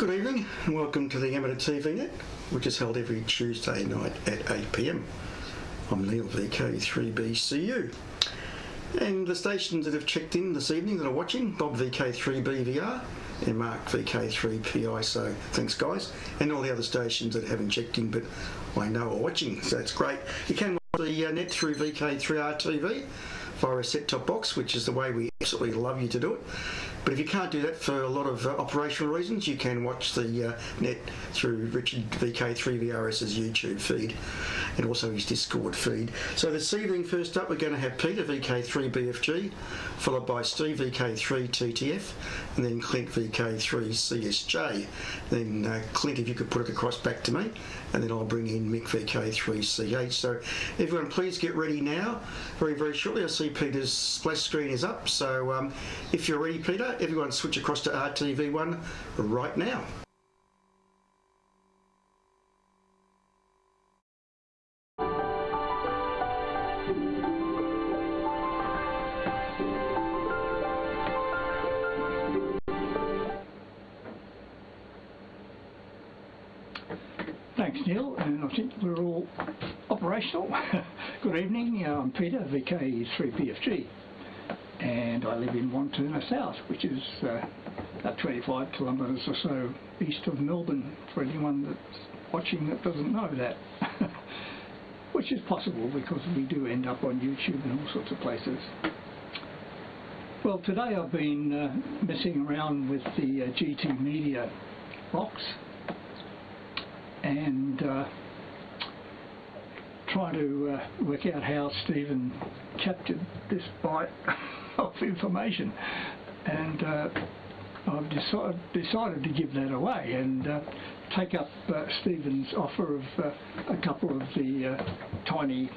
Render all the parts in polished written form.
Good evening and welcome to the Amateur TV Net, which is held every Tuesday night at 8 p.m. I'm Neil, VK3BCU. And the stations that have checked in this evening that are watching, Bob VK3BVR and Mark VK3PI, so thanks guys. And all the other stations that haven't checked in but I know are watching, so it's great. You can watch the net through VK3RTV via a set-top box, which is the way we absolutely love you to do it. But if you can't do that for a lot of operational reasons, you can watch the net through Richard VK3VRS's YouTube feed and also his Discord feed. So this evening, first up, we're going to have Peter VK3BFG, followed by Steve VK3TTF, and then Clint VK3CSJ. Then Clint, if you could put it across back to me, and then I'll bring in Mick VK3CH. So everyone, please get ready now. Very, very shortly, I see Peter's splash screen is up. So if you're ready, Peter, everyone switch across to RTV1 right now. Thanks, Neil, and I think we're all operational. Good evening, I'm Peter, VK3PFG, and I live in Wantirna South, which is about 25 kilometres or so east of Melbourne, for anyone that's watching that doesn't know that, which is possible because we do end up on YouTube and all sorts of places. Well, today I've been messing around with the GT Media box and trying to work out how Stephen captured this byte of information, and I've decided to give that away and take up Stephen's offer of a couple of the tiny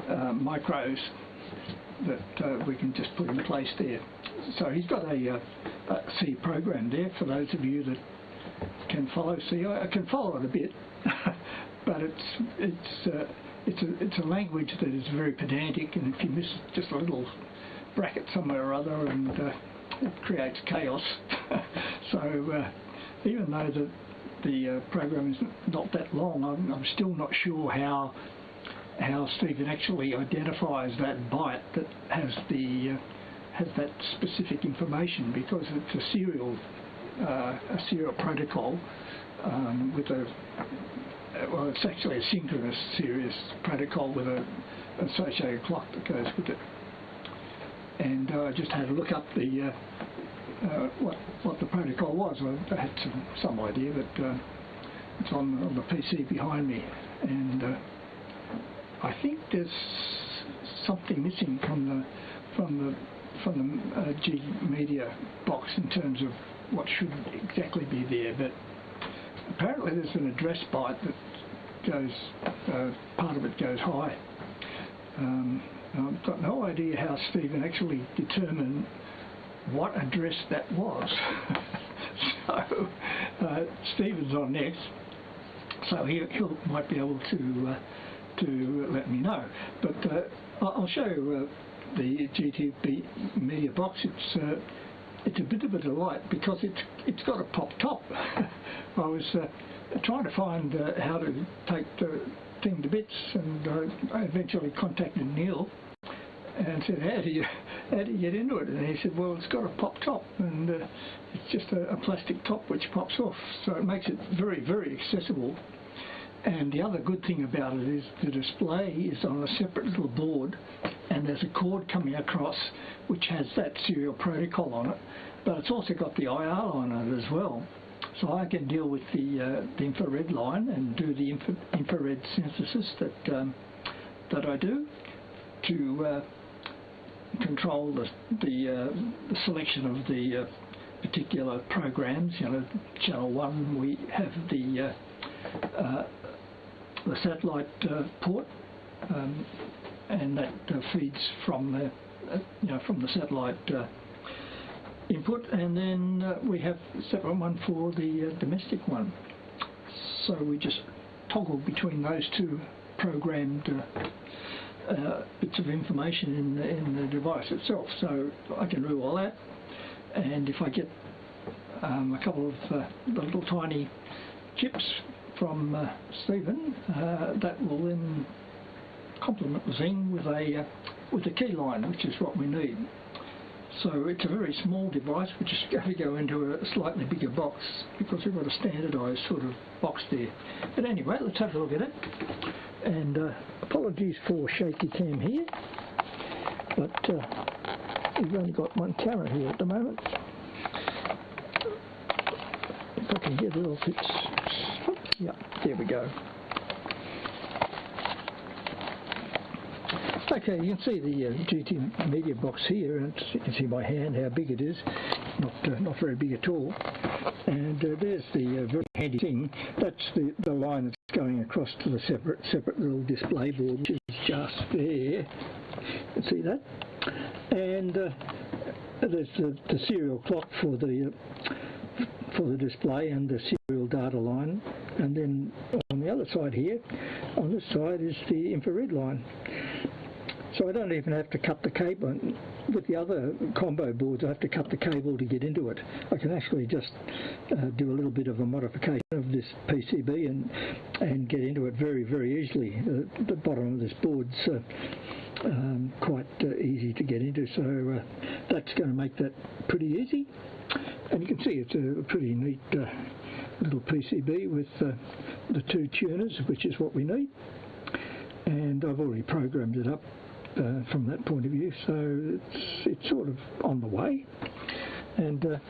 micros that we can just put in place there. So he's got a C program there for those of you that can follow C. I can follow it a bit, but it's a language that is very pedantic, and if you miss just a little bracket somewhere or other, and it creates chaos. So even though the program is not that long, I'm still not sure how Stephen actually identifies that byte that has that specific information, because it's a serial protocol with well, it's actually a synchronous series protocol with an associated clock that goes with it. And I just had a look up the what the protocol was. I had some idea, but it's on the PC behind me, and I think there's something missing from the G Media box in terms of what should exactly be there, but apparently there's an address byte that goes, part of it goes high. I've got no idea how Stephen actually determined what address that was. So Stephen's on next, so he might be able to let me know. But I'll show you the GTB Media box. It's a bit of a delight because it's got a pop top. I was trying to find how to take the thing to bits, and I eventually contacted Neil and said, how do you get into it? And he said, well, it's got a pop top, and it's just a plastic top which pops off, so it makes it very, very accessible. And the other good thing about it is the display is on a separate little board, and there's a cord coming across which has that serial protocol on it, but it's also got the IR on it as well. So I can deal with the infrared line and do the infrared synthesis that I do to control the selection of the particular programs. You know, channel 1 we have the satellite port, and that feeds from the satellite input, and then we have a separate one for the domestic one. So we just toggle between those two programmed bits of information in the device itself. So I can do all that, and if I get a couple of the little tiny chips from Stephen that will then complement the thing with a key line, which is what we need. So it's a very small device which is going to go into a slightly bigger box because we've got a standardised sort of box there. But anyway, let's have a look at it. And apologies for shaky cam here, but we've only got one camera here at the moment. If I can get it off its... yeah, there we go. Okay, you can see the GT media box here, and you can see my hand how big it is. Not very big at all. And there's the very handy thing. That's the line that's going across to the separate little display board, which is just there. You can see that. And there's the serial clock for the display and the serial data line. And then on the other side here, on this side is the infrared line. So I don't even have to cut the cable. With the other combo boards, I have to cut the cable to get into it. I can actually just do a little bit of a modification of this PCB and get into it very, very easily. The bottom of this board's quite easy to get into, so that's going to make that pretty easy. And you can see it's a pretty neat little PCB with the two tuners, which is what we need. And I've already programmed it up from that point of view, so it's sort of on the way. And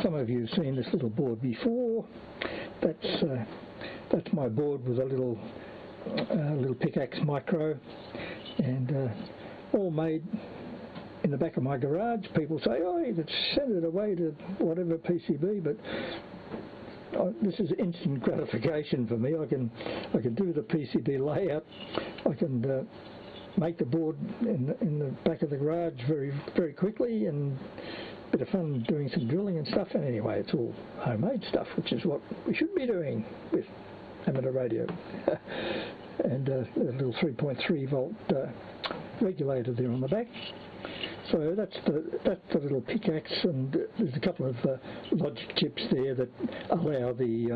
some of you have seen this little board before. That's my board with a little pickaxe micro, and all made in the back of my garage. People say, oh, you could send it away to whatever PCB, but this is instant gratification for me. I can do the PCB layout. I can make the board in the back of the garage very, very quickly, and a bit of fun doing some drilling and stuff. And anyway, it's all homemade stuff, which is what we should be doing with amateur radio. And a little 3.3 volt regulator there on the back. So that's the little pickaxe, and there's a couple of logic chips there that allow the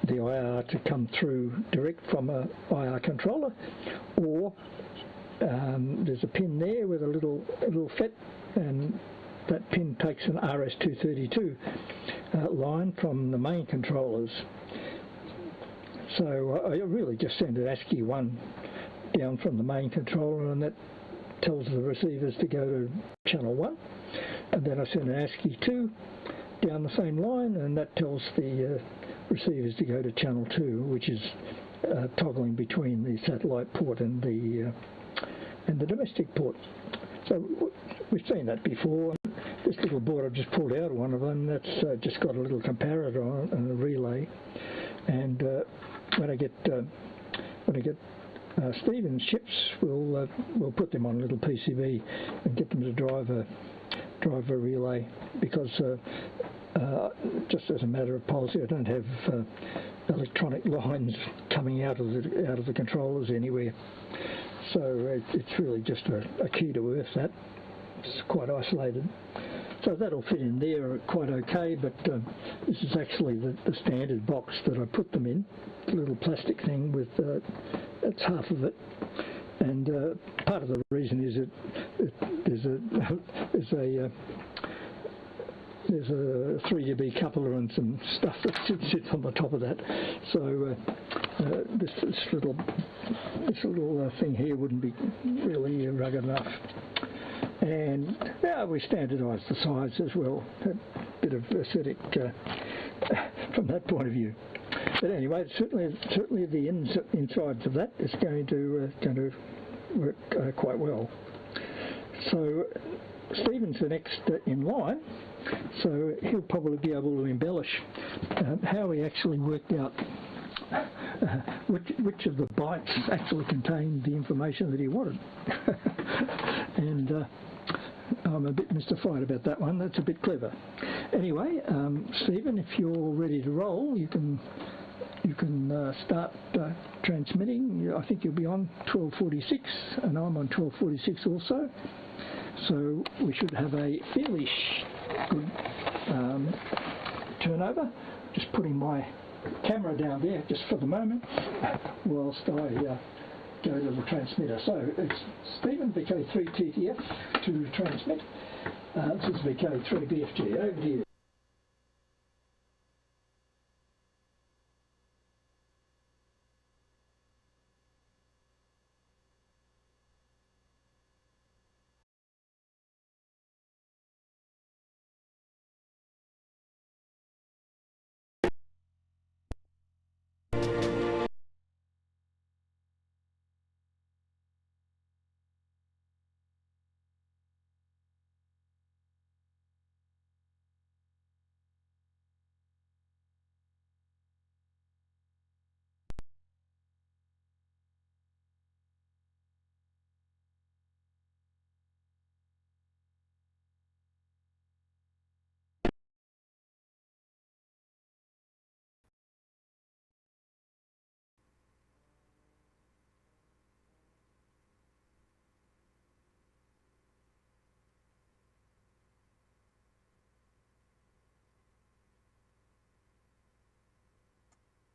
IR to come through direct from a IR controller, or there's a pin there with a little FET, and that pin takes an RS-232 line from the main controllers. So I really just send an ASCII 1 down from the main controller, and that tells the receivers to go to channel 1, and then I send an ASCII 2 down the same line, and that tells the receivers to go to channel 2, which is toggling between the satellite port and the domestic port. So we've seen that before. This little board I've just pulled out of one of them, that's just got a little comparator on it and a relay. And when I get Stephen's chips, we'll put them on a little PCB and get them to drive a relay, because just as a matter of policy, I don't have electronic lines coming out of the controllers anywhere. So it's really just a key to earth. That it's quite isolated. So that'll fit in there quite okay, but this is actually the standard box that I put them in. A little plastic thing with that's half of it, and part of the reason is there's a 3dB coupler and some stuff that sits on the top of that. So this little thing here wouldn't be really rugged enough. And now we standardised the size as well, a bit of aesthetic from that point of view. But anyway, certainly the insides of that is going to work quite well. So Stephen's the next in line, so he'll probably be able to embellish how he actually worked out which of the bytes actually contained the information that he wanted. And I'm a bit mystified about that one. That's a bit clever. Anyway, Stephen, if you're ready to roll, you can start transmitting. I think you'll be on 1246, and I'm on 1246 also. So we should have a fairly good turnover. Just putting my camera down there just for the moment whilst I go to the transmitter. So it's Stephen, VK3TTF to transmit. This is VK3BFG. Over to you.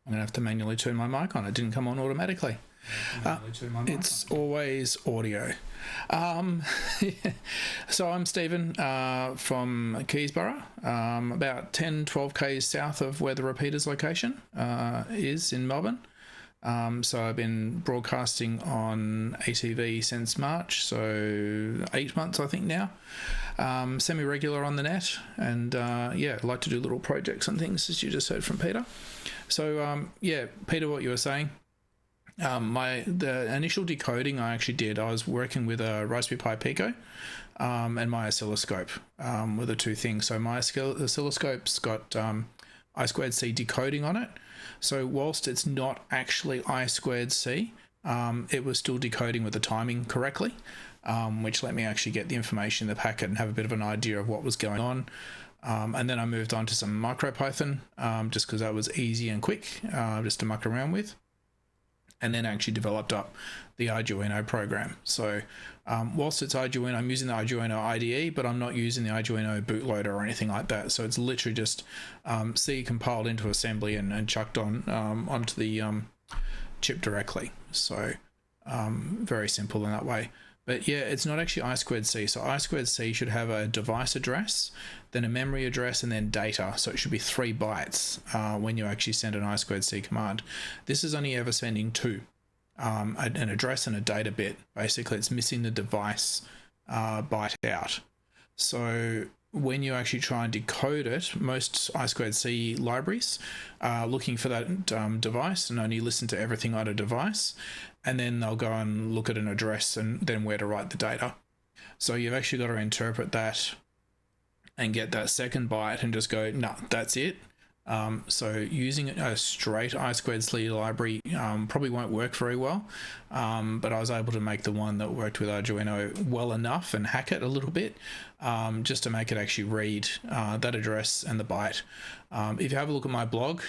I'm going to have to manually turn my mic on. It didn't come on automatically. It's always audio. So I'm Stephen from Keysborough, about 10-12 k's south of where the repeater's location is in Melbourne. So I've been broadcasting on ATV since March, so 8 months I think now. Semi-regular on the net, and yeah, I like to do little projects and things, as you just heard from Peter. So yeah, Peter, what you were saying, the initial decoding I actually did, I was working with a Raspberry Pi Pico and my oscilloscope were the two things. So my oscilloscope's got I2C decoding on it. So whilst it's not actually I2C, it was still decoding with the timing correctly, which let me actually get the information in the packet and have a bit of an idea of what was going on. And then I moved on to some MicroPython, just because that was easy and quick, just to muck around with. And then actually developed up the Arduino program. So whilst it's Arduino, I'm using the Arduino IDE, but I'm not using the Arduino bootloader or anything like that. So it's literally just C compiled into assembly and chucked on onto the chip directly. So very simple in that way. But yeah, it's not actually I2C. So I2C should have a device address, then a memory address, and then data. So it should be 3 bytes when you actually send an I2C command. This is only ever sending 2, an address and a data bit. Basically, it's missing the device byte out. So when you actually try and decode it, most I2C libraries are looking for that device and only listen to everything on a device, and then they'll go and look at an address and then where to write the data. So you've actually got to interpret that and get that second byte and just go, no, that's it. So using a straight I2C library probably won't work very well, but I was able to make the one that worked with Arduino well enough and hack it a little bit, just to make it actually read that address and the byte. If you have a look at my blog,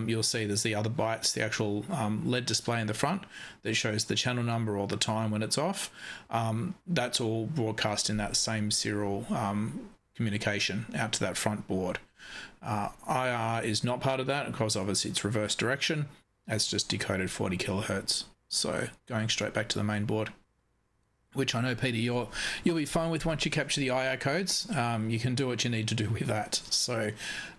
you'll see there's the other bytes, the actual LED display in the front that shows the channel number or the time when it's off. That's all broadcast in that same serial communication out to that front board. IR is not part of that because obviously it's reverse direction. It's just decoded 40 kilohertz. So going straight back to the main board, which I know, Peter, you'll be fine with once you capture the IR codes. You can do what you need to do with that. So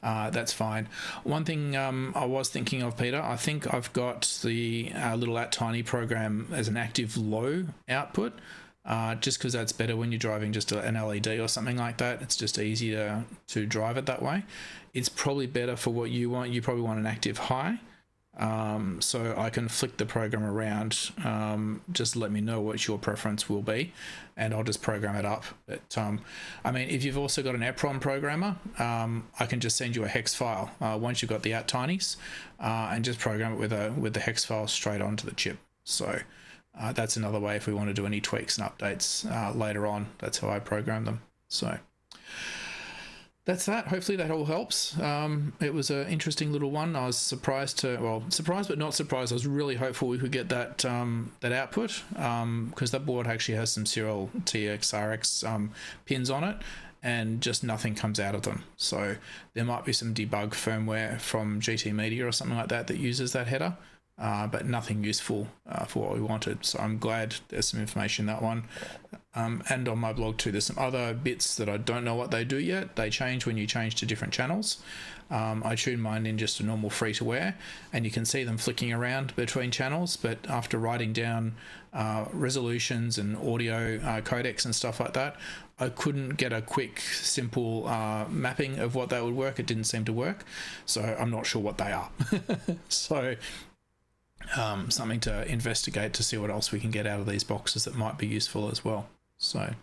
that's fine. One thing I was thinking of, Peter, I think I've got the little @tiny program as an active low output. Just because that's better when you're driving just an LED or something like that. It's just easier to drive it that way. It's probably better for what you want. You probably want an active high. So I can flick the program around. Just let me know what your preference will be and I'll just program it up. But I mean, if you've also got an EPROM programmer, I can just send you a hex file once you've got the @tinies and just program it with the hex file straight onto the chip. So that's another way if we want to do any tweaks and updates later on. That's how I program them. So that's that. Hopefully that all helps. It was an interesting little one. I was surprised but not surprised. I was really hopeful we could get that that output because that board actually has some serial TX, RX pins on it, and just nothing comes out of them. So there might be some debug firmware from GT Media or something like that that uses that header, but nothing useful for what we wanted. So I'm glad there's some information in that one. And on my blog too, there's some other bits that I don't know what they do yet. They change when you change to different channels. I tune mine in just a normal free-to-air, and you can see them flicking around between channels, but after writing down resolutions and audio codecs and stuff like that, I couldn't get a quick, simple mapping of what that would work. It didn't seem to work, so I'm not sure what they are. So something to investigate to see what else we can get out of these boxes that might be useful as well. So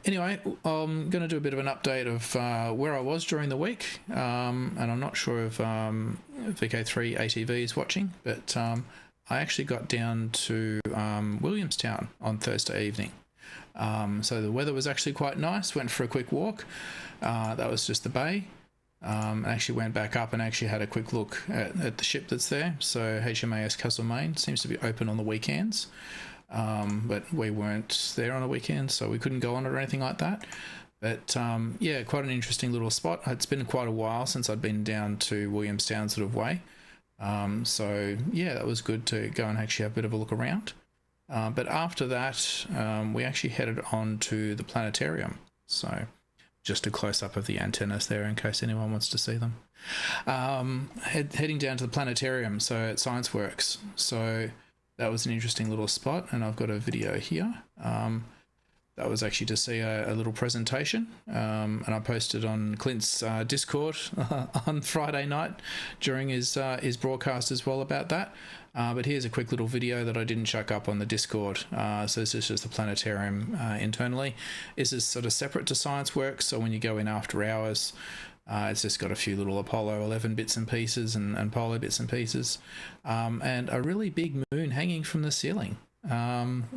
anyway, I'm going to do a bit of an update of where I was during the week, and I'm not sure if VK3RTV is watching, but I actually got down to Williamstown on Thursday evening. So the weather was actually quite nice. Went for a quick walk. That was just the bay. Actually went back up and actually had a quick look at the ship that's there. So HMAS Castlemaine seems to be open on the weekends, but we weren't there on the weekend, so we couldn't go on it or anything like that. But yeah, quite an interesting little spot. It's been quite a while since I'd been down to Williamstown sort of way. So yeah, that was good to go and actually have a bit of a look around. But after that, we actually headed on to the planetarium. So just a close-up of the antennas there in case anyone wants to see them. Heading down to the planetarium, so at ScienceWorks. So that was an interesting little spot, and I've got a video here. That was actually to see a little presentation, and I posted on Clint's Discord on Friday night during his broadcast as well about that. But here's a quick little video that I didn't chuck up on the Discord. So this is just the planetarium internally. This is sort of separate to ScienceWorks, so when you go in after hours, it's just got a few little Apollo 11 bits and pieces and Polo bits and pieces, and a really big moon hanging from the ceiling.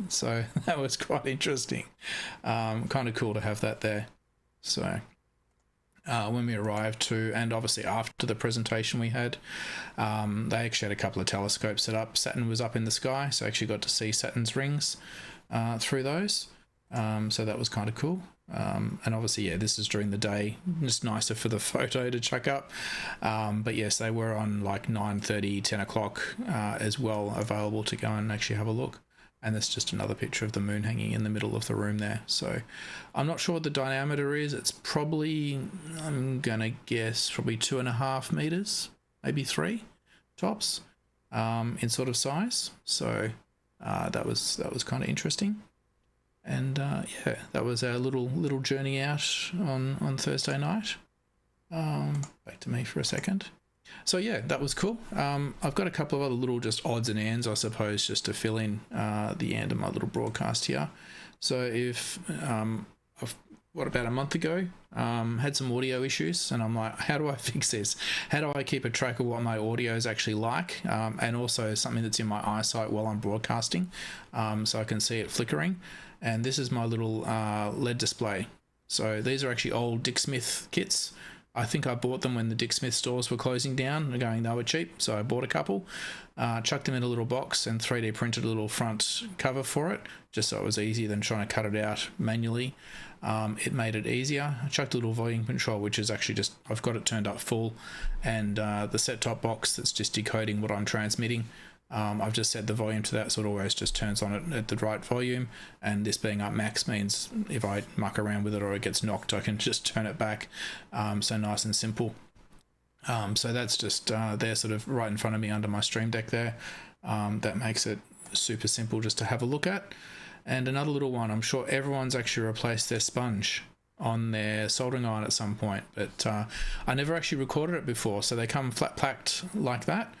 So that was quite interesting. Kind of cool to have that there. So when we arrived to, and obviously after the presentation we had, they actually had a couple of telescopes set up. Saturn was up in the sky, so I actually got to see Saturn's rings through those. So that was kind of cool. And obviously, yeah, this is during the day, just nicer for the photo to chuck up. But yes, they were on like 9:30, 10 o'clock as well, available to go and actually have a look. And there's just another picture of the moon hanging in the middle of the room there. So I'm not sure what the diameter is. It's probably, I'm going to guess, probably 2.5 meters, maybe 3 tops, in sort of size. So that was kind of interesting. And yeah, that was our little journey out on Thursday night. Back to me for a second. So yeah, that was cool. I've got a couple of other little just odds and ends, I suppose, just to fill in the end of my little broadcast here. So if about a month ago, had some audio issues, and I'm like, how do I fix this? How do I keep a track of what my audio is actually like, and also something that's in my eyesight while I'm broadcasting, so I can see it flickering. And this is my little LED display. So these are actually old Dick Smith kits. I think I bought them when the Dick Smith stores were closing down and going they were cheap, so I bought a couple, chucked them in a little box and 3D printed a little front cover for it, just so it was easier than trying to cut it out manually. It made it easier. I chucked a little volume control, which is actually just, I've got it turned up full, and the set-top box that's just decoding what I'm transmitting. I've just set the volume to that, so it always just turns on it at the right volume, and this being up max means if I muck around with it or it gets knocked, I can just turn it back. So nice and simple. So that's just there sort of right in front of me under my Stream Deck there. That makes it super simple just to have a look at. And another little one, I'm sure everyone's actually replaced their sponge on their soldering iron at some point, but I never actually recorded it before, so they come flat packed like that.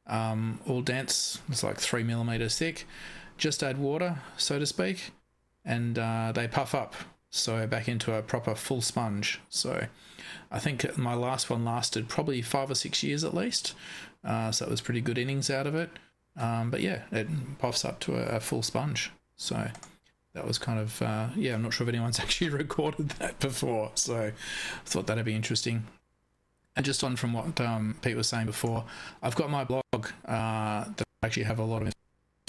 All dense, it's like 3mm thick. Just add water, so to speak, and they puff up, so back into a proper full sponge. So I think my last one lasted probably 5 or 6 years at least, so it was pretty good innings out of it. But yeah, it puffs up to a full sponge. So that was kind of yeah, I'm not sure if anyone's actually recorded that before, so I thought that'd be interesting. And just on from what Pete was saying before, I've got my blog that I actually have a lot of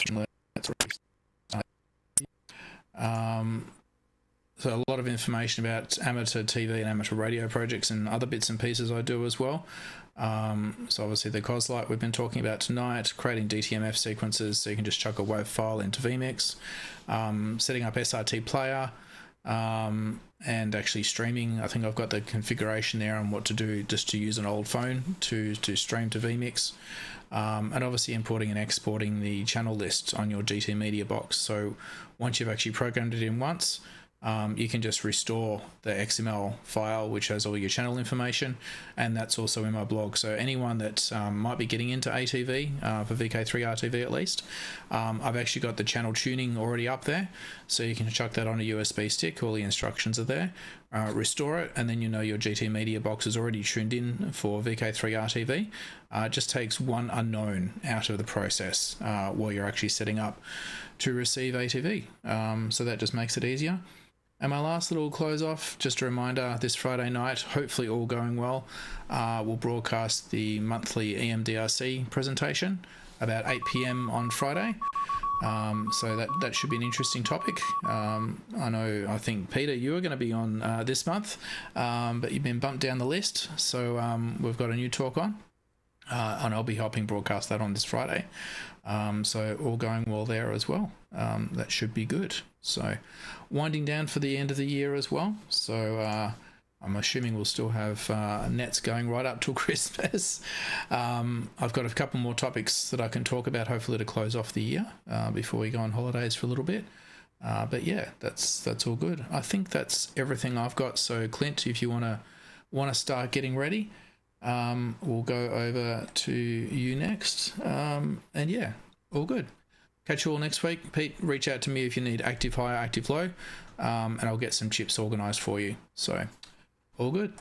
information. So a lot of information about amateur TV and amateur radio projects and other bits and pieces I do as well. So obviously the CosLight we've been talking about tonight, creating DTMF sequences so you can just chuck a WAV file into vMix, setting up SRT player, and actually streaming. I think I've got the configuration there on what to do just to use an old phone to stream to vMix, and obviously importing and exporting the channel list on your GT Media box. So once you've actually programmed it in once, you can just restore the XML file which has all your channel information, and that's also in my blog. So anyone that might be getting into ATV, for VK3RTV at least, I've actually got the channel tuning already up there, so you can chuck that on a USB stick. All the instructions are there. Restore it, and then you know your GT Media box is already tuned in for VK3RTV. It just takes one unknown out of the process while you're actually setting up to receive ATV. So that just makes it easier. And my last little close off, just a reminder, this Friday night, hopefully all going well, we'll broadcast the monthly EMDRC presentation about 8 PM on Friday. So that should be an interesting topic. I think, Peter, you were going to be on this month, but you've been bumped down the list. So we've got a new talk on, and I'll be helping broadcast that on this Friday. So all going well there as well. That should be good. So winding down for the end of the year as well. So I'm assuming we'll still have nets going right up till Christmas. I've got a couple more topics that I can talk about, hopefully to close off the year before we go on holidays for a little bit. But yeah, that's all good. I think that's everything I've got. So Clint, if you want to start getting ready, we'll go over to you next. And yeah, all good. Catch you all next week. Pete, reach out to me if you need active high, active low, and I'll get some chips organised for you. So all good.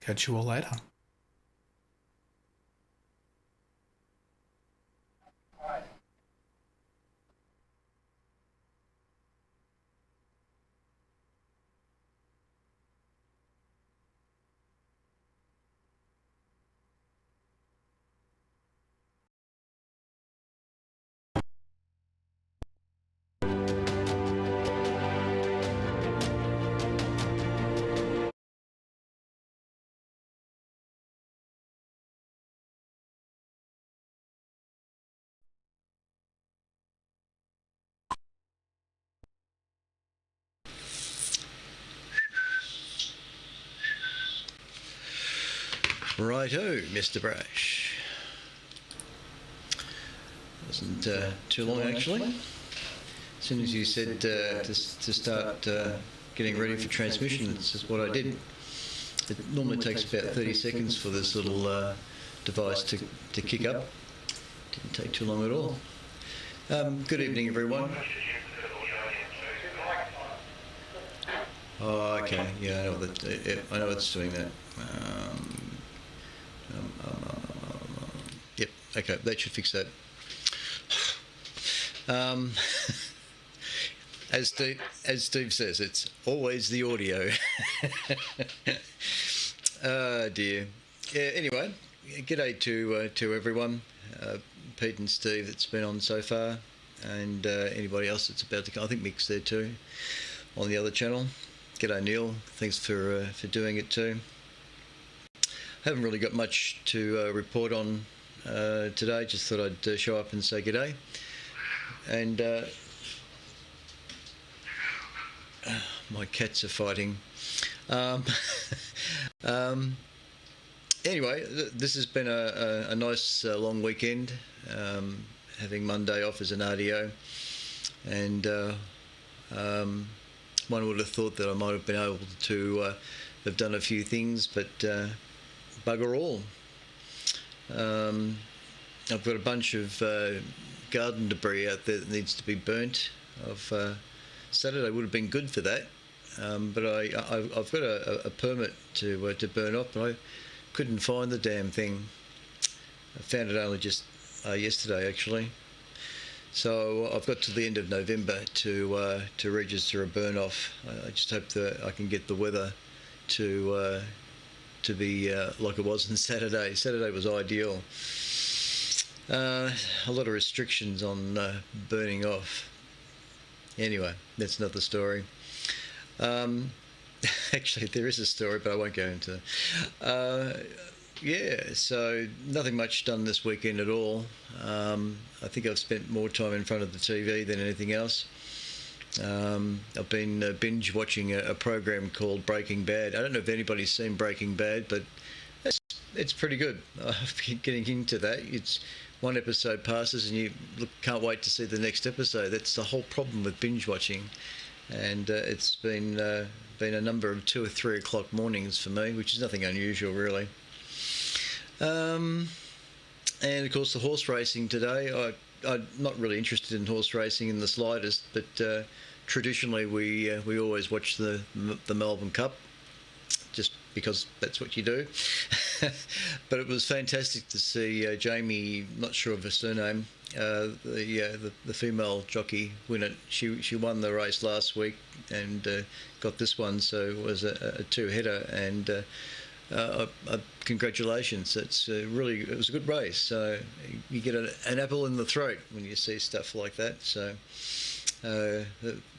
Catch you all later. Righto, Mr. Brash. Wasn't too long actually. As soon as you said to start getting ready for transmission, this is what I did. It normally takes about 30 seconds for this little device to kick up. Didn't take too long at all. Good evening, everyone. Oh, okay. Yeah, I know it's doing that. Yep. Okay, that should fix that. As Steve says, it's always the audio. Oh dear. Yeah. Anyway, g'day to everyone. Pete and Steve that's been on so far, and anybody else that's about to come. I think Mick's there too, on the other channel. G'day Neil. Thanks for doing it too. Haven't really got much to report on today. Just thought I'd show up and say g'day. And my cats are fighting. Anyway, this has been a nice long weekend. Having Monday off as an RDO, and one would have thought that I might have been able to have done a few things, but bugger all. I've got a bunch of garden debris out there that needs to be burnt. Saturday would have been good for that, but I've got a permit to burn off, but I couldn't find the damn thing. I found it only just yesterday actually. So I've got to the end of November to register a burn off. I just hope that I can get the weather to be like it was on Saturday. Saturday was ideal. A lot of restrictions on burning off. Anyway, that's another story. Actually, there is a story, but I won't go into it. Yeah, so nothing much done this weekend at all. I think I've spent more time in front of the TV than anything else. I've been binge watching a program called Breaking Bad. I don't know if anybody's seen Breaking Bad, but it's pretty good. I've been getting into that. It's one episode passes and you can't wait to see the next episode. That's the whole problem with binge watching, and it's been a number of 2 or 3 o'clock mornings for me, which is nothing unusual really. And of course the horse racing today. I'm not really interested in horse racing in the slightest, but traditionally we always watch the Melbourne Cup, just because that's what you do. But it was fantastic to see Jamie, not sure of her surname, the female jockey win it. She won the race last week and got this one, so it was a two-header, and congratulations. It was a good race. So you get an apple in the throat when you see stuff like that. So the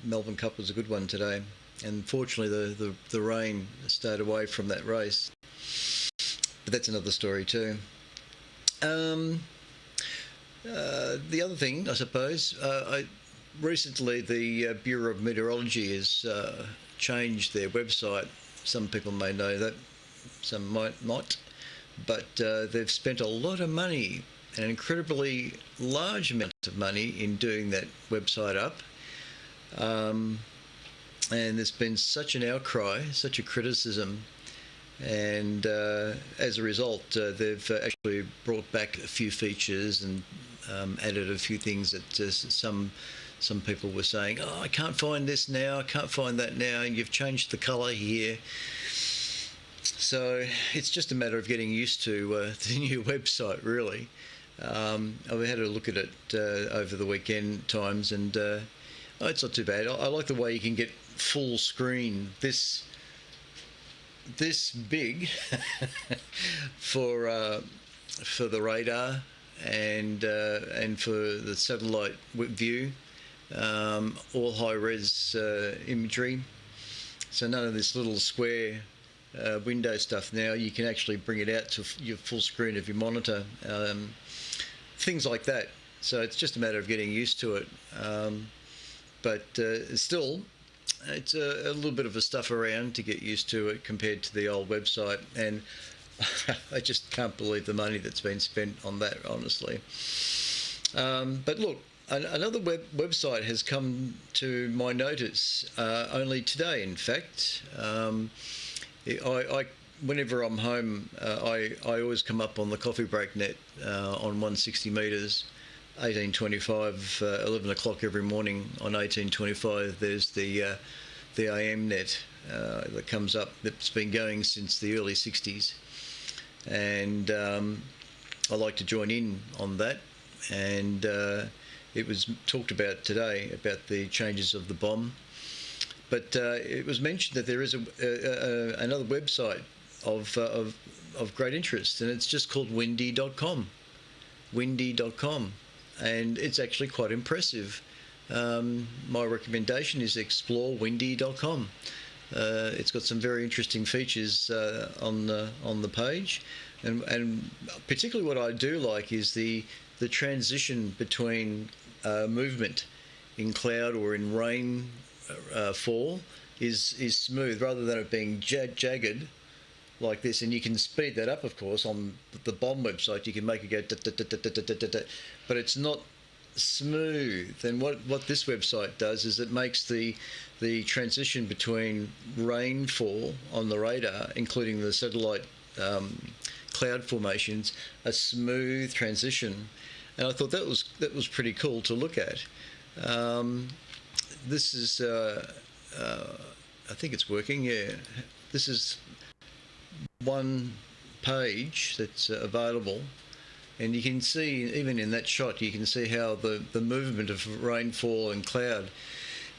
Melbourne Cup was a good one today, and fortunately the rain stayed away from that race, but that's another story too. The other thing, I suppose, recently the Bureau of Meteorology has changed their website. Some people may know that, some might not, but they've spent a lot of money, an incredibly large amount of money, in doing that website up. And there's been such an outcry, such a criticism, and as a result they've actually brought back a few features and added a few things that some people were saying, oh, I can't find this now, I can't find that now, and you've changed the colour here. So it's just a matter of getting used to the new website, really. I've had a look at it over the weekend times, and it's not too bad. I like the way you can get full screen this big for the radar and for the satellite view, all high res imagery. So none of this little square window stuff now. You can actually bring it out to your full screen of your monitor, things like that. So it's just a matter of getting used to it, but still it's a little bit of a stuff around to get used to it compared to the old website, and I just can't believe the money that's been spent on that, honestly. But look, another website has come to my notice only today, in fact. Whenever I'm home, I always come up on the coffee break net on 160 metres, 1825, 11 o'clock every morning on 1825. There's the AM net that comes up, that's been going since the early 60s, and I like to join in on that. And it was talked about today about the changes of the bomb, but it was mentioned that there is another website of great interest, and it's just called windy.com. Windy.com, and it's actually quite impressive. My recommendation is explore windy.com. It's got some very interesting features on the page, and particularly what I do like is the transition between movement in cloud or in rain fall is smooth, rather than it being jagged like this. And you can speed that up, of course. On the bomb website you can make it go da, da, da, da, da, da, da, da, but it's not smooth. And what this website does is it makes the transition between rainfall on the radar, including the satellite cloud formations, a smooth transition. And I thought that was pretty cool to look at. This is I think it's working. Yeah, this is one page that's available, and you can see, even in that shot, you can see how the movement of rainfall and cloud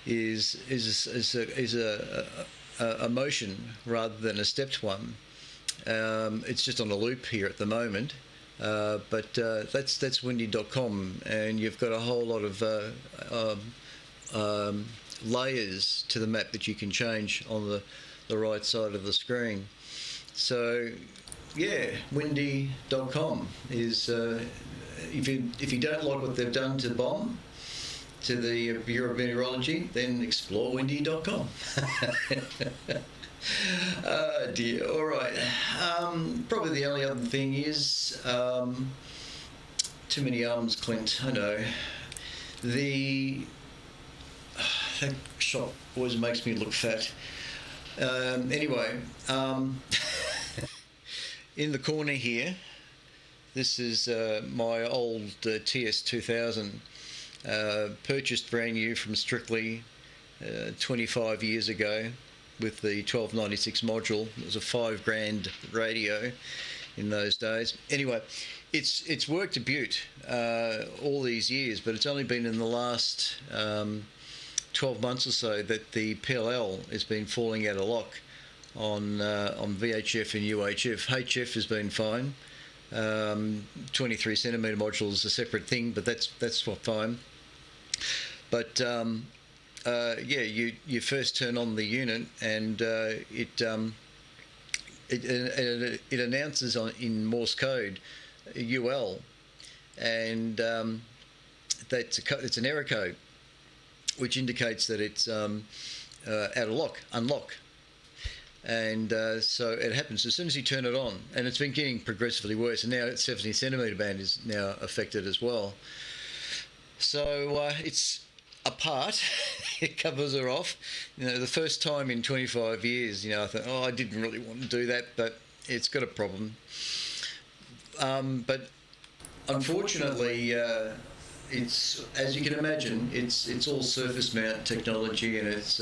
is a motion rather than a stepped one. It's just on a loop here at the moment, but that's windy.com, and you've got a whole lot of layers to the map that you can change on the right side of the screen. So, yeah, windy.com is, if you don't like what they've done to BOM, to the Bureau of Meteorology, then explore windy.com. Oh dear, all right. Probably the only other thing is, too many arms, Clint, I know. That shot always makes me look fat. Anyway, in the corner here, this is my old TS2000, purchased brand new from Strictly 25 years ago with the 1296 module. It was a $5,000 radio in those days. Anyway, it's worked a beaut all these years, but it's only been in the last 12 months or so that the PLL has been falling out of lock on VHF and UHF. HF has been fine. 23 centimetre module is a separate thing, but that's fine. But yeah, you first turn on the unit and it announces in Morse code UL, and it's an error code, which indicates that it's out of lock, unlock. And so it happens as soon as you turn it on, and it's been getting progressively worse, and now 70 centimetre band is now affected as well. So it's apart. It covers are off. You know, the first time in 25 years, you know, I thought, oh, I didn't really want to do that, but it's got a problem. But unfortunately, it's, as you can imagine, it's all surface mount technology, and it's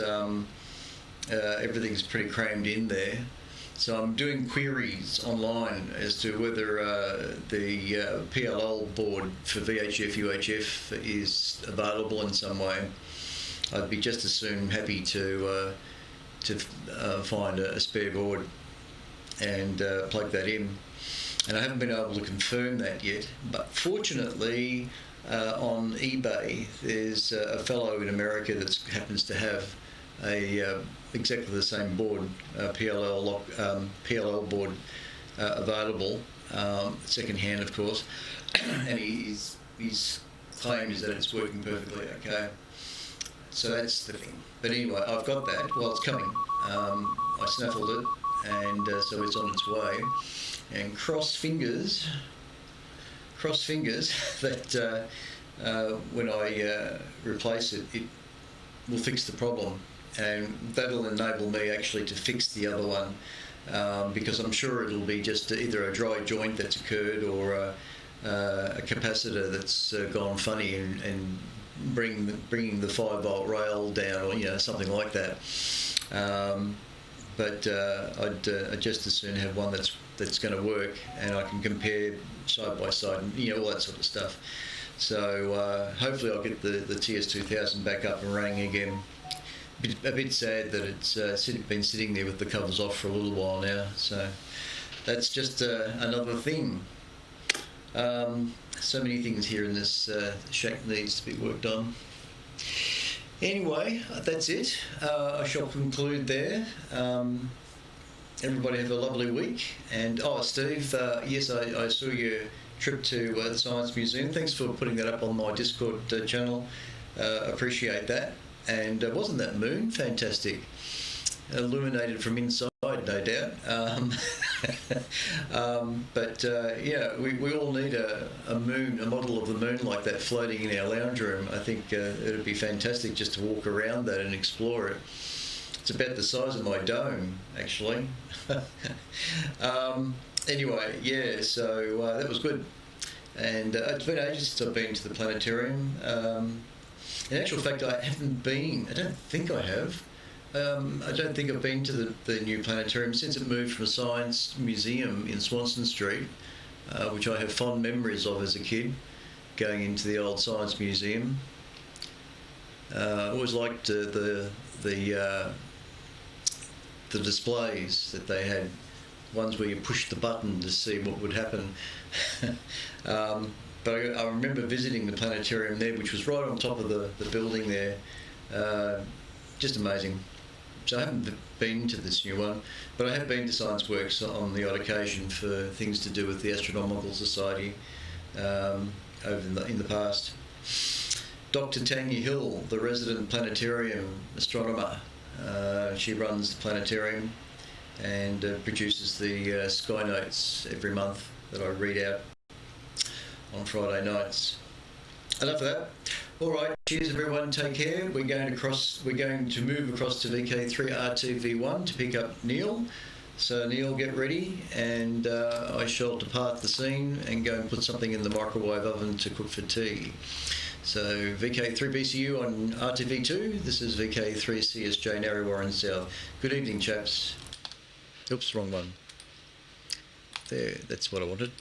everything's pretty crammed in there. So I'm doing queries online as to whether the PLL board for VHF, UHF is available in some way. I'd be just as soon happy to find a spare board and plug that in. And I haven't been able to confirm that yet, but fortunately on eBay there's a fellow in America that happens to have exactly the same board, PLL board available, second hand of course, and his claim is that it's working perfectly okay. So that's the thing. But anyway, I've got that. Well, it's coming. I snaffled it, and so it's on its way. And cross fingers that when I replace it, it will fix the problem. And that'll enable me actually to fix the other one, because I'm sure it'll be just either a dry joint that's occurred or a capacitor that's gone funny and bringing the 5-volt rail down, or something like that. But I'd just as soon have one that's going to work, and I can compare side by side, and all that sort of stuff. So hopefully I'll get the TS2000 back up and running again. A bit sad that it's been sitting there with the covers off for a little while now, so that's just another thing. So many things here in this shack needs to be worked on. Anyway, that's it. I shall conclude there. Everybody have a lovely week. And Steve, yes, I saw your trip to the Science Museum. Thanks for putting that up on my Discord channel. Appreciate that. And wasn't that moon fantastic? Illuminated from inside, no doubt. But yeah, we all need a model of the moon like that floating in our lounge room. I think it would be fantastic just to walk around that and explore it. It's about the size of my dome, actually. Anyway, yeah, so that was good. And it's been ages since I've been to the planetarium. In actual fact, I haven't been. I don't think I have. I don't think I've been to the new planetarium since it moved from a science museum in Swanston Street, which I have fond memories of as a kid, going into the old science museum. I always liked the displays that they had, ones where you pushed the button to see what would happen. But I remember visiting the planetarium there, which was right on top of the building there, just amazing. So I haven't been to this new one, but I have been to Science Works on the odd occasion for things to do with the Astronomical Society over in the past. Dr. Tanya Hill, the resident planetarium astronomer, she runs the planetarium and produces the sky notes every month that I read out on Friday nights. Enough of that. All right, cheers everyone, take care. We're going to move across to VK3RTV1 to pick up Neil. So Neil, get ready, and I shall depart the scene and go and put something in the microwave oven to cook for tea. So VK3BCU on RTV2, this is VK3CSJ Narry Warren South. Good evening, chaps. Oops, wrong one. There, that's what I wanted.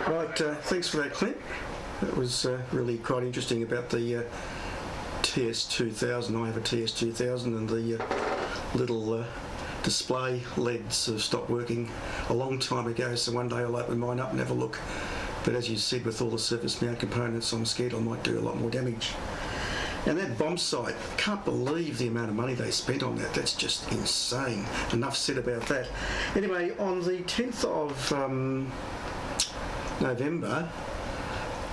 Right, thanks for that, Clint. That was really quite interesting about the TS2000. I have a TS2000 and the little display LEDs have stopped working a long time ago, so one day I'll open mine up and have a look. But as you said, with all the surface mount components, I'm scared I might do a lot more damage. And that bomb site, can't believe the amount of money they spent on that. That's just insane. Enough said about that. Anyway, on the 10th of November,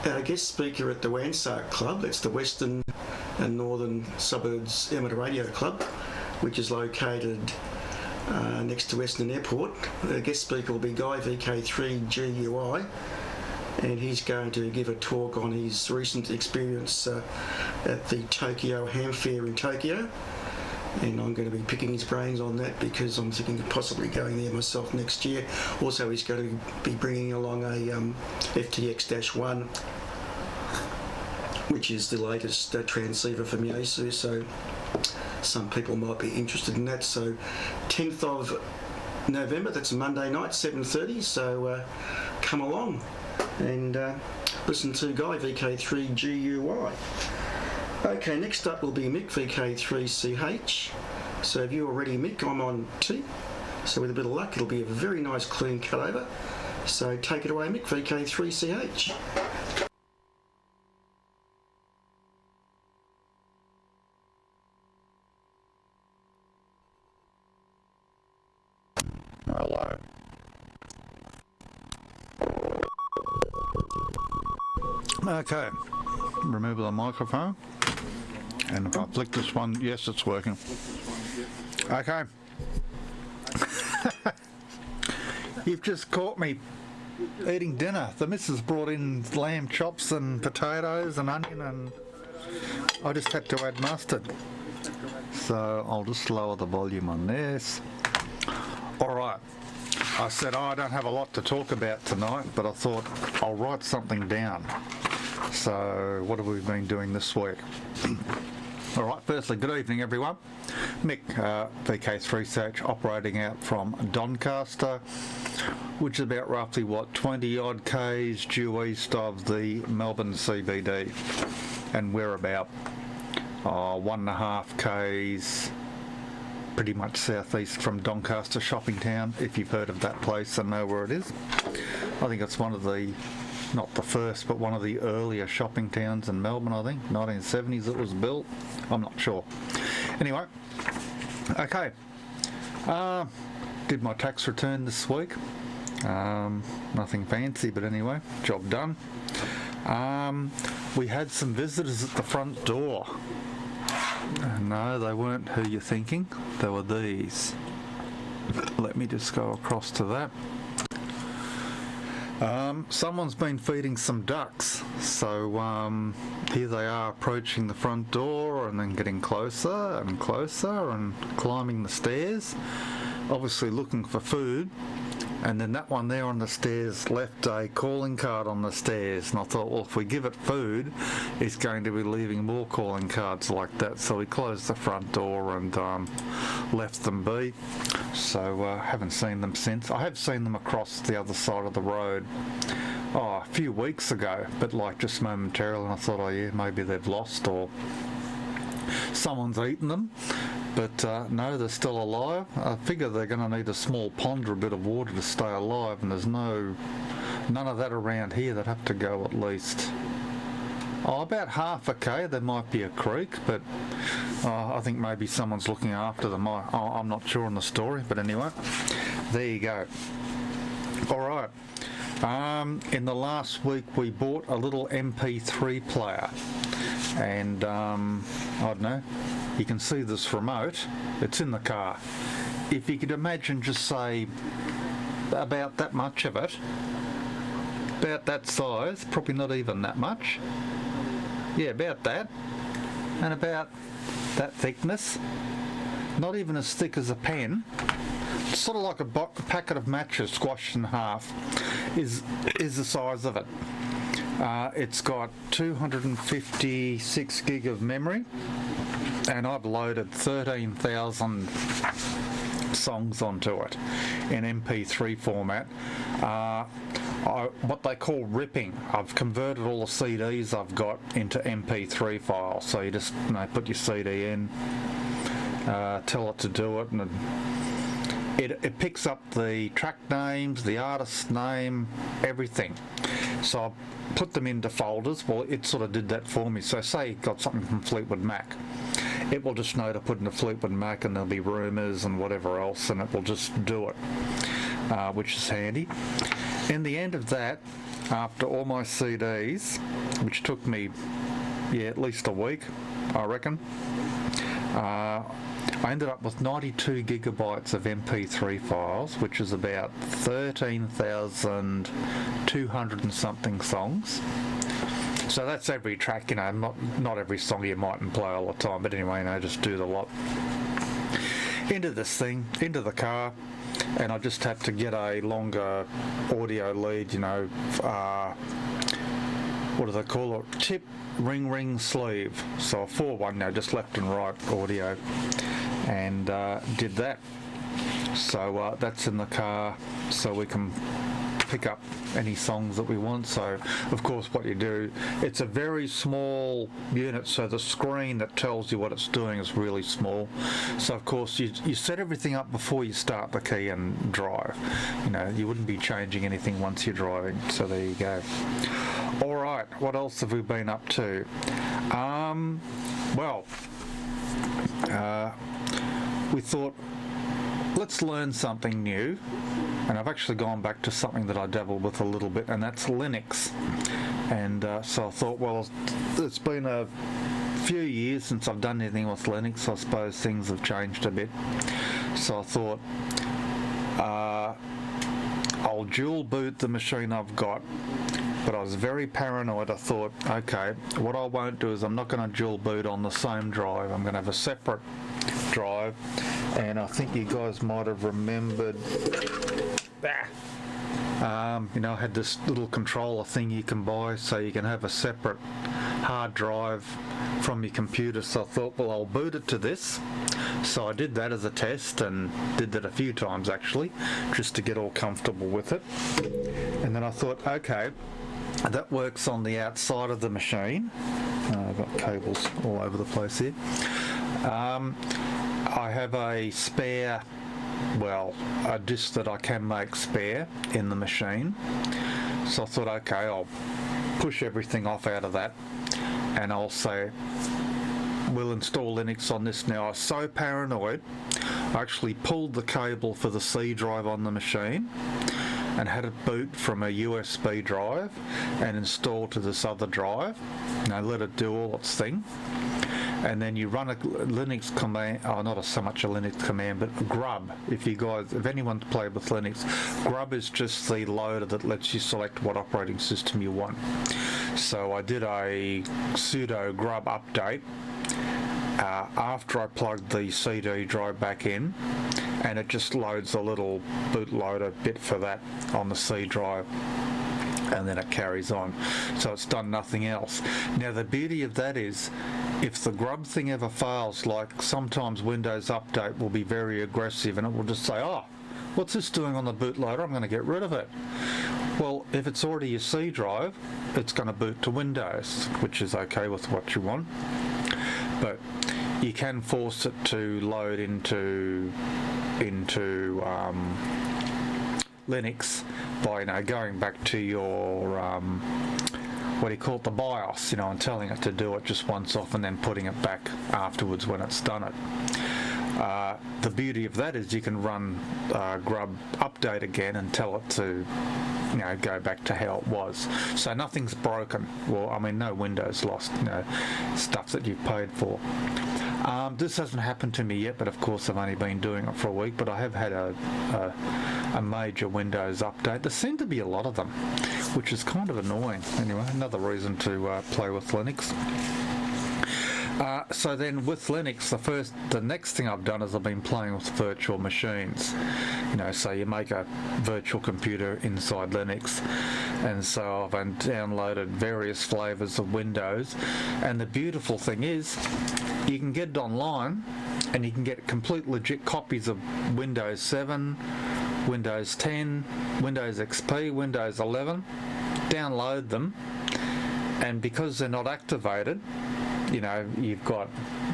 our guest speaker at the Wansark Club, that's the Western and Northern Suburbs Amateur Radio Club, which is located next to Western Airport. The guest speaker will be Guy, VK3GUI, and he's going to give a talk on his recent experience at the Tokyo Ham Fair in Tokyo. And I'm going to be picking his brains on that because I'm thinking of possibly going there myself next year. Also, he's going to be bringing along a FTX-1, which is the latest transceiver from Yaesu, so some people might be interested in that. So 10th of November, that's a Monday night, 7:30, so come along and listen to Guy, VK3GUI. Okay, next up will be Mick, VK3CH. So if you're ready, Mick, I'm on T. So with a bit of luck, it'll be a very nice clean cut over. So take it away, Mick, VK3CH. Hello. Okay, remove the microphone. And if I flick this one, yes, it's working. Okay. You've just caught me eating dinner. The missus brought in lamb chops and potatoes and onion, and I just had to add mustard. So I'll just lower the volume on this. All right. I said, I don't have a lot to talk about tonight, but I thought I'll write something down. So what have we been doing this week? All right, firstly, good evening, everyone. Mick, VK3CH, operating out from Doncaster, which is about roughly, 20-odd k's due east of the Melbourne CBD. And we're about 1.5 k's pretty much southeast from Doncaster Shopping Town. If you've heard of that place and know where it is. I think it's one of the, not the first, but one of the earlier shopping towns in Melbourne, I think. 1970s it was built. I'm not sure. Anyway, okay. Did my tax return this week. Nothing fancy, but anyway, job done. We had some visitors at the front door. No, they weren't who you're thinking. They were these. Let me just go across to that. Someone's been feeding some ducks, so here they are approaching the front door and then getting closer and closer and climbing the stairs, obviously looking for food. And then that one there on the stairs left a calling card on the stairs, and I thought, well, if we give it food, it's going to be leaving more calling cards like that. So we closed the front door and left them be. So haven't seen them since. I have seen them across the other side of the road a few weeks ago, but like just momentarily, and I thought, oh yeah, maybe they've lost or someone's eaten them. But no, they're still alive. I figure they're going to need a small pond or a bit of water to stay alive, and there's none of that around here. They'd have to go at least about half a k. There might be a creek, but I think maybe someone's looking after them. I'm not sure on the story, but anyway, there you go. All right. In the last week, we bought a little MP3 player, and I don't know, you can see this remote. It's in the car. If you could imagine, just say about that much of it, about that size, probably not even that much. Yeah, about that, and about that thickness. Not even as thick as a pen. It's sort of like a packet of matches squashed in half is the size of it. It's got 256 gig of memory, and I've loaded 13,000 songs onto it in MP3 format. What they call ripping. I've converted all the CDs I've got into MP3 files. So you just put your CD in, tell it to do it, and it picks up the track names, the artist's name, everything. So I put them into folders. Well, it sort of did that for me. So say you got something from Fleetwood Mac, it will just know to put into Fleetwood Mac, and there'll be rumours and whatever else, and it will just do it, which is handy. In the end of that, after all my CDs, which took me at least a week, I reckon, I ended up with 92 gigabytes of MP3 files, which is about 13,200 and something songs. So that's every track, not every song you mightn't play all the time, but anyway, just do the lot. Into this thing, into the car, and I just had to get a longer audio lead, what do they call it? Tip ring sleeve. So a 4-1, just left and right audio, and did that. So that's in the car, so we can pick up any songs that we want. So of course what you do, it's a very small unit, so the screen that tells you what it's doing is really small. So of course you set everything up before you start the key and drive. You wouldn't be changing anything once you're driving. So there you go. All right, what else have we been up to? We thought, let's learn something new. And I've actually gone back to something that I dabbled with a little bit, and that's Linux. And so I thought, well, it's been a few years since I've done anything with Linux. I suppose things have changed a bit. So I thought, I'll dual boot the machine I've got. But I was very paranoid. I thought, okay, what I won't do is I'm not going to dual boot on the same drive. I'm going to have a separate drive. And I think you guys might have remembered I had this little controller thing you can buy, so you can have a separate hard drive from your computer. So I thought, well, I'll boot it to this. So I did that as a test, and did that a few times actually, just to get all comfortable with it. And then I thought, okay, that works on the outside of the machine. I've got cables all over the place here. I have a spare, a disk that I can make spare in the machine. So I thought, okay, I'll push everything off out of that, and I'll say, we'll install Linux on this now. I was so paranoid, I actually pulled the cable for the C drive on the machine and had it boot from a USB drive and install to this other drive. Let it do all its thing. And then you run a Linux command, not so much a Linux command, but a grub. If anyone's played with Linux, grub is just the loader that lets you select what operating system you want. So I did a sudo grub update after I plugged the CD drive back in, and it just loads a little bootloader bit for that on the C drive, and then it carries on. So it's done nothing else. Now the beauty of that is, if the grub thing ever fails, like sometimes Windows Update will be very aggressive and it will just say, what's this doing on the bootloader? I'm going to get rid of it. Well, if it's already your C drive, it's going to boot to Windows, which is okay with what you want. But you can force it to load into Linux by going back to your what do you call it, the BIOS, and telling it to do it just once off and then putting it back afterwards when it's done it. The beauty of that is you can run grub update again and tell it to go back to how it was. So nothing's broken. Well, I mean, no Windows lost, stuff that you've paid for. This hasn't happened to me yet, but of course I've only been doing it for a week, but I have had a major Windows update. There seem to be a lot of them, which is kind of annoying. Anyway, another reason to play with Linux. So then with Linux, the next thing I've done is I've been playing with virtual machines. So you make a virtual computer inside Linux, and so I've downloaded various flavors of Windows, and the beautiful thing is you can get it online and you can get complete legit copies of Windows 7, Windows 10, Windows XP, Windows 11, download them, and because they're not activated, you've got,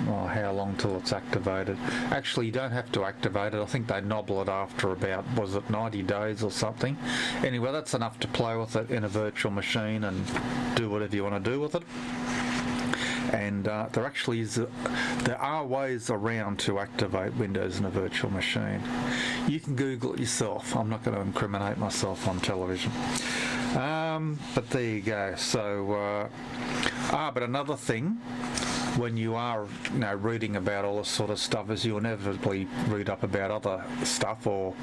how long till it's activated? Actually, you don't have to activate it. I think they nobble it after about, 90 days or something. Anyway, that's enough to play with it in a virtual machine and do whatever you want to do with it. And there are ways around to activate Windows in a virtual machine. You can Google it yourself. I'm not going to incriminate myself on television. But there you go. So, but another thing, when you are reading about all this sort of stuff, is you inevitably read up about other stuff, or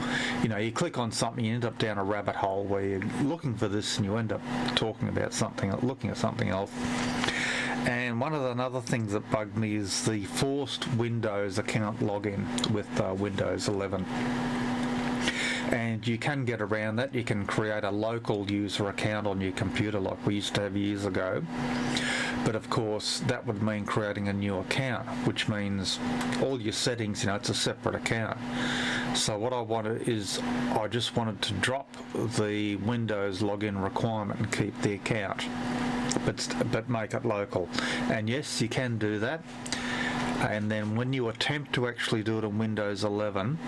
you click on something, you end up down a rabbit hole where you're looking for this and you end up looking at something else. And one of the other things that bugged me is the forced Windows account login with Windows 11. And you can get around that. You can create a local user account on your computer like we used to have years ago. But of course, that would mean creating a new account, which means all your settings, it's a separate account. So what I wanted is, I just wanted to drop the Windows login requirement and keep the account, but make it local. And yes, you can do that. And then when you attempt to actually do it in Windows 11,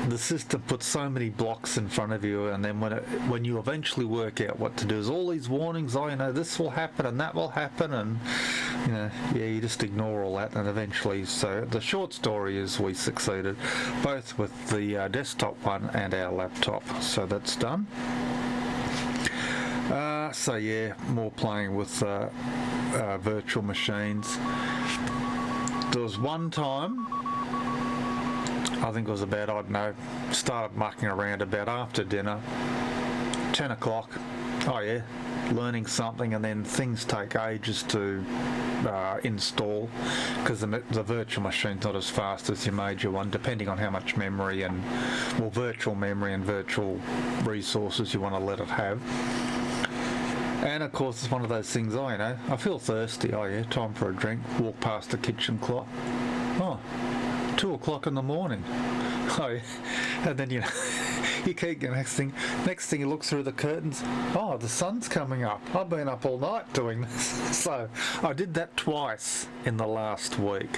the system puts so many blocks in front of you, and then when you eventually work out what to do, is all these warnings, this will happen and that will happen, and you just ignore all that, and eventually, so the short story is we succeeded, both with the desktop one and our laptop, so that's done. So yeah, more playing with virtual machines. There was one time, I think it was about, started mucking around about after dinner, 10 o'clock, learning something, and then things take ages to install, because the virtual machine's not as fast as your major one, depending on how much memory and, virtual memory and virtual resources you want to let it have. And of course, it's one of those things, I feel thirsty, time for a drink, walk past the kitchen clock, 2 o'clock in the morning. And then you keep going. Next thing you look through the curtains. The sun's coming up. I've been up all night doing this. So I did that twice in the last week.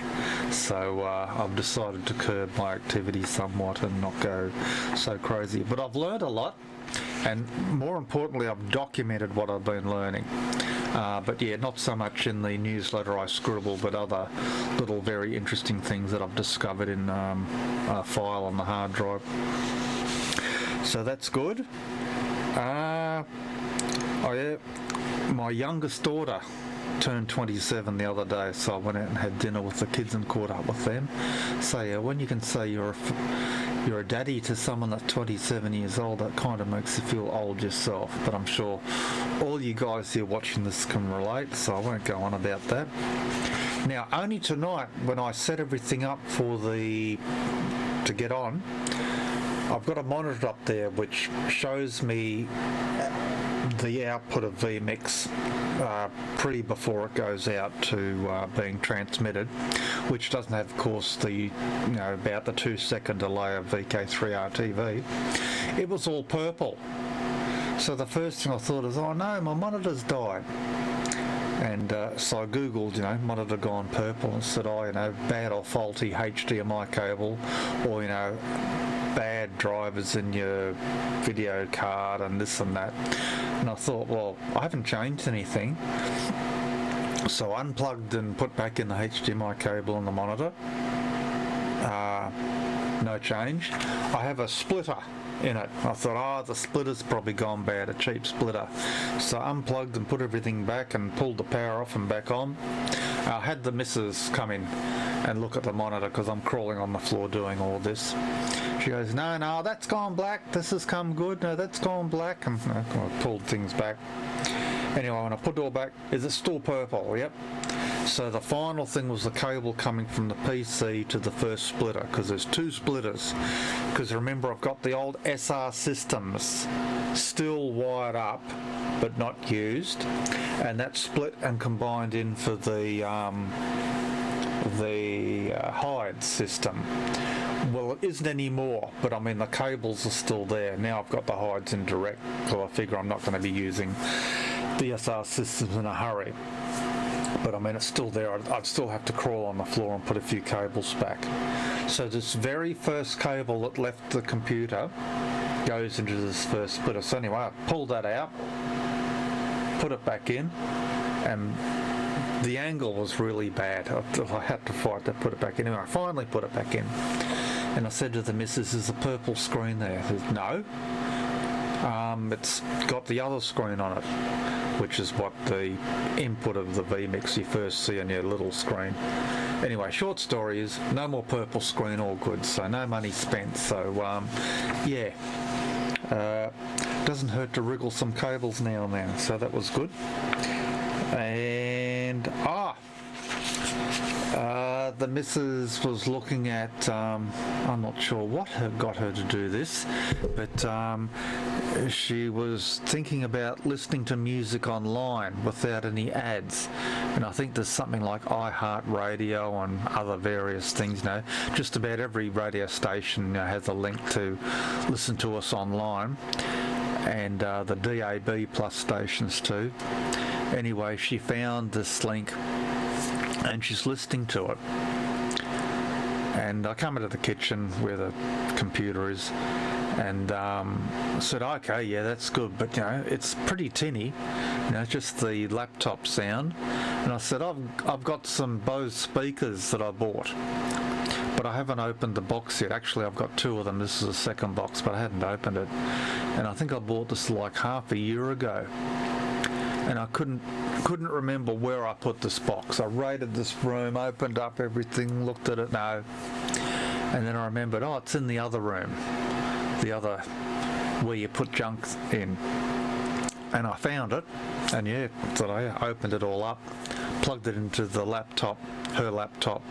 So I've decided to curb my activity somewhat and not go so crazy. But I've learned a lot, and more importantly, I've documented what I've been learning. But yeah, not so much in the newsletter I scribble, but other little very interesting things that I've discovered in a file on the hard drive. So that's good. My youngest daughter turned 27 the other day, so I went out and had dinner with the kids and caught up with them. So yeah, when you can say you're a daddy to someone that's 27 years old, that kind of makes you feel old yourself. But I'm sure all you guys here watching this can relate, so I won't go on about that. Now, only tonight, when I set everything up to get on, I've got a monitor up there which shows me the output of vMix before it goes out to being transmitted, which doesn't have, of course, the about the 2-second delay of VK3RTV. It was all purple. So the first thing I thought is, oh no, my monitor's died. And so I googled, monitor gone purple, and said, bad or faulty HDMI cable, or bad drivers in your video card and this and that. And I thought, well, I haven't changed anything. So I unplugged and put back in the HDMI cable on the monitor. No change. I have a splitter in it. I thought, the splitter's probably gone bad, a cheap splitter. So I unplugged and put everything back and pulled the power off and back on. I had the missus come in and look at the monitor because I'm crawling on the floor doing all this. She goes, no, that's gone black, this has come good, no, that's gone black, and I pulled things back. Anyway, when I put it all back, is it still purple? Yep. So the final thing was the cable coming from the PC to the first splitter, because there's two splitters. Because remember, I've got the old SR systems still wired up but not used, and that split and combined in for the hide system. Well, it isn't anymore, but I mean the cables are still there. Now I've got the hides in direct, so I figure I'm not going to be using the SR systems in a hurry. But I mean, it's still there. I'd still have to crawl on the floor and put a few cables back. So this very first cable that left the computer goes into this first splitter. So anyway, I pulled that out, put it back in, and the angle was really bad. I had to fight to put it back in. Anyway, I finally put it back in. And I said to the missus, "Is a purple screen there?" She said, "No. It's got the other screen on it," which is what the input of the vMix you first see on your little screen. Anyway, short story is, no more purple screen, all good. So no money spent. So, doesn't hurt to wriggle some cables now and then. So that was good. And, the missus was looking at, I'm not sure what got her to do this, but she was thinking about listening to music online without any ads. And I think there's something like iHeartRadio and other various things. Just about every radio station has a link to listen to us online, and the DAB plus stations too. Anyway, she found this link and she's listening to it. And I come into the kitchen where the computer is and said, okay, yeah, that's good, but it's pretty tinny, just the laptop sound. And I said, I've got some Bose speakers that I bought, but I haven't opened the box yet. Actually, I've got two of them. This is the second box, but I hadn't opened it. And I think I bought this like half a year ago. And I couldn't remember where I put this box. I raided this room, opened up everything, looked at it, no. And then I remembered, it's in the other room, the other where you put junk in. And I found it, and so I opened it all up, plugged it into the laptop, her laptop.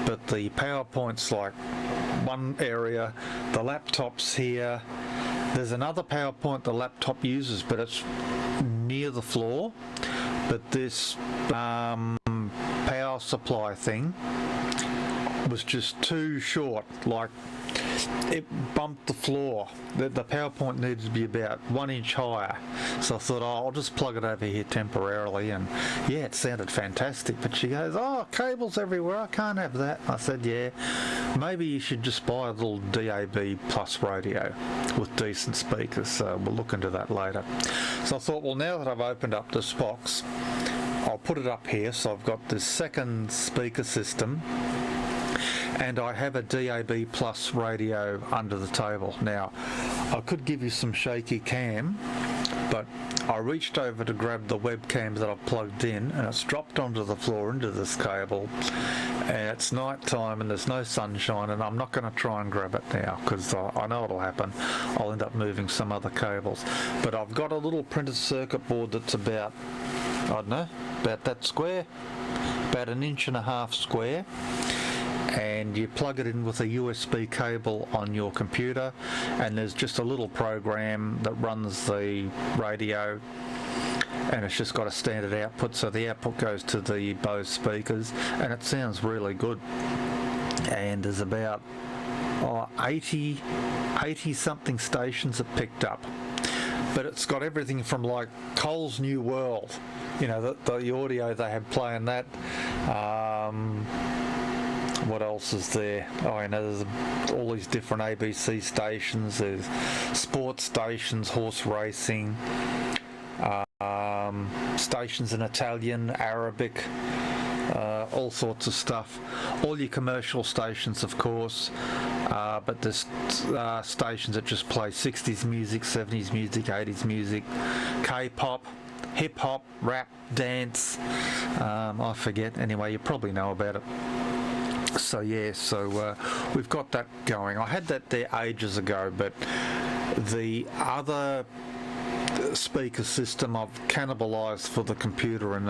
But the PowerPoint's like one area, the laptop's here. There's another PowerPoint the laptop uses, but it's near the floor. But this power supply thing was just too short, like it bumped the floor. The PowerPoint needed to be about 1 inch higher. So I thought, I'll just plug it over here temporarily, and it sounded fantastic. But she goes, cables everywhere, I can't have that. I said, maybe you should just buy a little DAB plus radio with decent speakers. So we'll look into that later. So I thought, well, now that I've opened up this box, I'll put it up here. So I've got this second speaker system, and I have a DAB plus radio under the table. Now, I could give you some shaky cam, but I reached over to grab the webcam that I've plugged in, and it's dropped onto the floor into this cable, and it's night time and there's no sunshine, and I'm not going to try and grab it now because I know what'll happen. I'll end up moving some other cables. But I've got a little printed circuit board that's about, about that square, about 1.5 inches square. And you plug it in with a USB cable on your computer, and there's just a little program that runs the radio, and it's just got a standard output, so the output goes to the Bose speakers, and it sounds really good. And there's about 80 something stations it picked up. but it's got everything from like Cole's New World, you know, the audio they had playing that. What else is there? Oh, you know, there's all these different ABC stations. There's sports stations, horse racing, stations in Italian, Arabic, all sorts of stuff. All your commercial stations, of course, but there's stations that just play 60s music, 70s music, 80s music, K-pop, hip-hop, rap, dance. I forget. Anyway, you probably know about it. So yeah, we've got that going. I had that there ages ago, but the other speaker system I've cannibalised for the computer and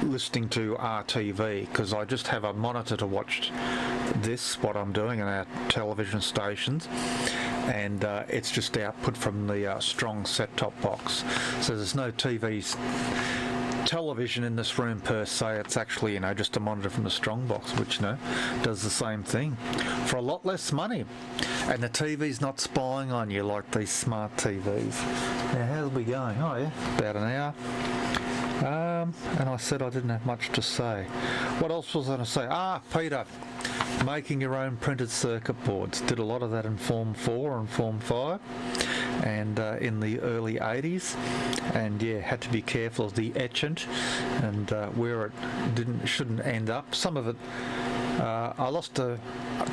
listening to RTV, because I just have a monitor to watch what I'm doing in our television stations, and it's just output from the strong set-top box. So there's no television in this room per se. It's actually, you know, just a monitor from the strong box, which, you know, does the same thing for a lot less money, and the TV's not spying on you like these smart TVs. Now, how's we going? Oh yeah, about an hour. And I said I didn't have much to say. What else was I going to say? Peter, making your own printed circuit boards. Did a lot of that in Form 4 and Form 5 and in the early 80s, and yeah, had to be careful of the etchant and where it shouldn't end up. Some of it, I lost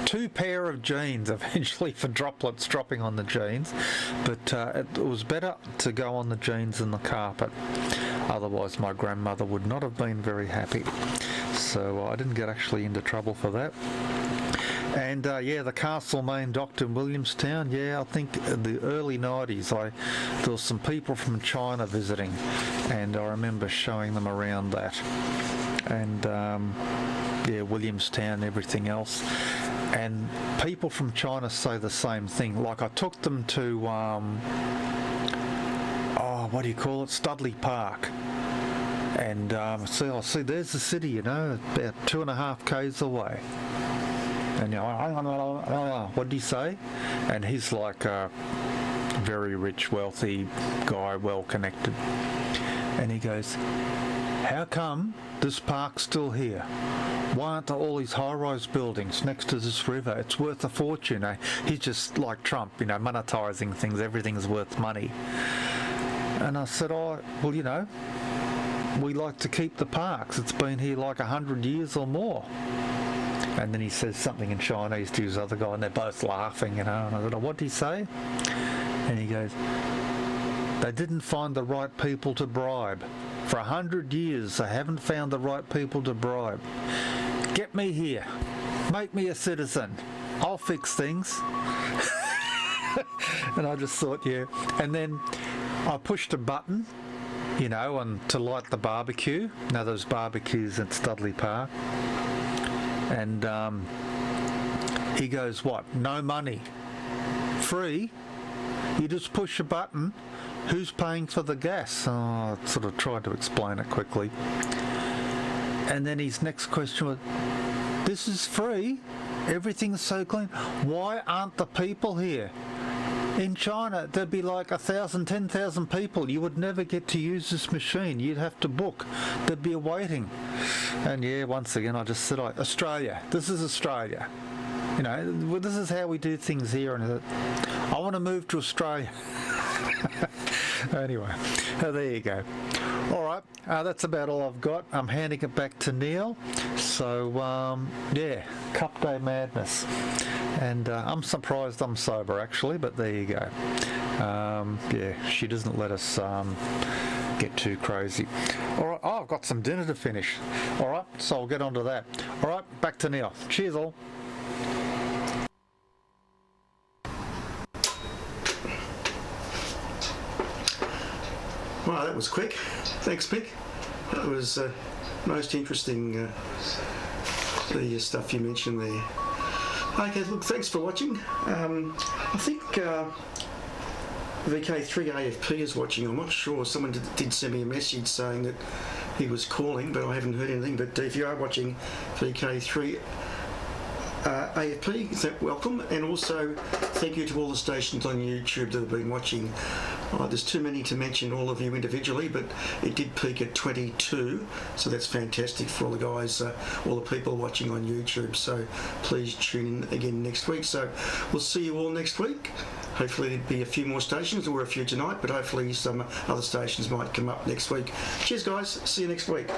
two pair of jeans eventually for droplets dropping on the jeans, but it was better to go on the jeans than the carpet. Otherwise my grandmother would not have been very happy. So I didn't get actually into trouble for that. And yeah, the Castlemaine docked in Williamstown. Yeah, I think in the early 90s there was some people from China visiting, and I remember showing them around that. And yeah, Williamstown, everything else. And people from China say the same thing. Like I took them to, what do you call it? Studley Park. And see, there's the city, you know, about 2.5 k's away. And you know, what did he say? And he's like a very rich, wealthy guy, well connected. And he goes, how come this park's still here? Why aren't there all these high-rise buildings next to this river? It's worth a fortune. Eh? He's just like Trump, you know, monetising things. Everything's worth money. And I said, oh, well, you know, we like to keep the parks. It's been here like 100 years or more. And then he says something in Chinese to his other guy, and they're both laughing, you know. And I said, oh, what did he say? And he goes, they didn't find the right people to bribe. For 100 years, they haven't found the right people to bribe. Get me here. Make me a citizen. I'll fix things. And I just thought, yeah. And then I pushed a button, you know, and to light the barbecue. Now there's barbecues at Studley Park. And he goes, what? No money. Free? You just push a button. Who's paying for the gas? Oh, I sort of tried to explain it quickly. And then his next question was, this is free? Everything's so clean. Why aren't the people here? In China, there'd be like 1,000, 10,000 people. You would never get to use this machine. You'd have to book. There'd be a waiting. And yeah, once again, I just said, Australia. This is Australia. You know, this is how we do things here. And I want to move to Australia. Anyway, there you go. All right, that's about all I've got. I'm handing it back to Neil. So, yeah, Cup Day madness. And I'm surprised I'm sober, actually, but there you go. Yeah, she doesn't let us get too crazy. All right, I've got some dinner to finish. All right, so I'll get on to that. All right, back to Neil. Cheers, all. Well, that was quick. Thanks, Mick. That was most interesting, the stuff you mentioned there. Okay, look, thanks for watching. I think VK3AFP is watching. I'm not sure. Someone did send me a message saying that he was calling, but I haven't heard anything. But if you are watching VK3 AFP, welcome, and also thank you to all the stations on YouTube that have been watching There's too many to mention all of you individually, but it did peak at 22, so that's fantastic for all the guys, all the people watching on YouTube. So please tune in again next week. So we'll see you all next week. Hopefully there'll be a few more stations. There were a few tonight, but hopefully some other stations might come up next week. Cheers, guys. See you next week.